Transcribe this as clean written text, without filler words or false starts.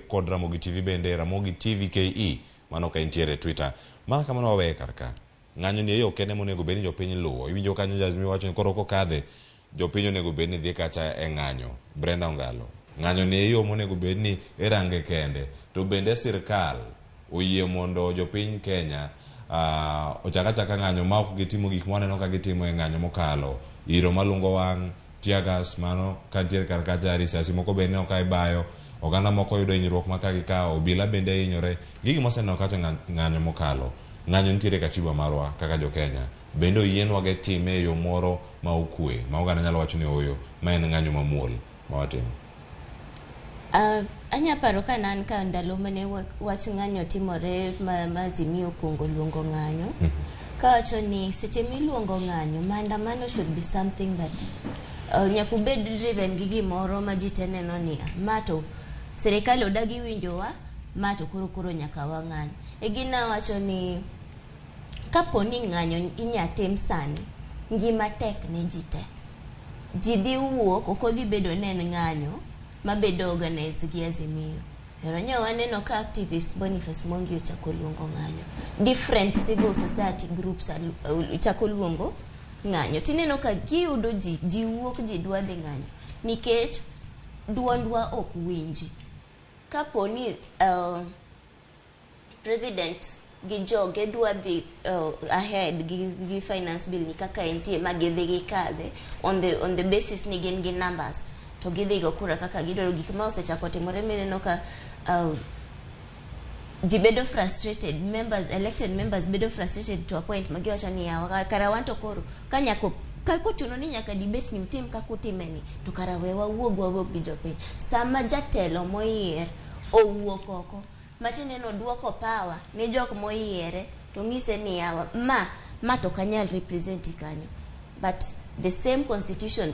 kod Ramogi TV bende Ramogi TV KE mano ka intiere Twitter. Mana kamano wawe karka. Ng'anyo ni yo kene monego beni jopiny luwo. Iwinjo kanyo Jazmi wacho ni koro kokadhe jopiny onego beni dhi kacha e ng'anyo. Brenda Ongalo. Ng'anyo ni yo monego beni irange kende. To bende sirkal oyie mondo jopiny Kenya ochaka ng'anyo ma ok gitimo gik mwaneno ka gitimo e ng'anyo mokalo. Iro malungo wang' tiagas mano kantiere karkacha risasi moko bende ok ibayo. Oganda moko yudo hinyruok maka gikawo, obila bende hinyore. Gigi moseneno kata ng'anyo mokalo. Ng'anyo nitiere katiba marwa kaka jo Kenya. Bende oyienwa ge time e yo moro ma okwe. Ma oganda nyalo wacho ni oyo ma en ng'anyo mamuol ma watimo. Anya paro ka nan ka ndalo mane wach ng'anyo timore ma Zimio Kungo luongo ng'anyo. Ka wacho ni seche miluongo ng'anyo, maandamano should be something that nyakubed driven gi gimoro ma ji te neno ni mato serikali odagi winjowa mato koro nyaka wang'anyo. E gina wacho ni kapo ni ng'anyo inyatim sani ngima tek ne ji te. Ji dhi wuok ok odhi bedo nen ng'anyo mabedo organized gi Azimio. Pero waneno ka activist Boniface Mwangi ochako luongo ng'anyo. Different civil society groups ochako luongo ng'anyo. Tineno ka giyudo ji wuok ji dwa dhi ng'anyo. Nikech duondwa ok winji. Kapo ni president gi joge dwa dhi ahead gi finance bill ni kaka entie ma gidhi gikadhe on the basis ni gin gi numbers to gidhi go kura kaka gidwaro. Gik ma osechako timore meneno ka ji bedo frustrated, elected members bedo frustrated to a point magiwacho ni kara wanto koro ka kochuno ni nyaka debate ni utim kaka utimeni to kara wewa wuog gi jopiny. Sama jatelo moyier owuok oko matineno duoko power ni jok moyiere to ng'ise ni ma to kanyal represent kanyo, but the same constitution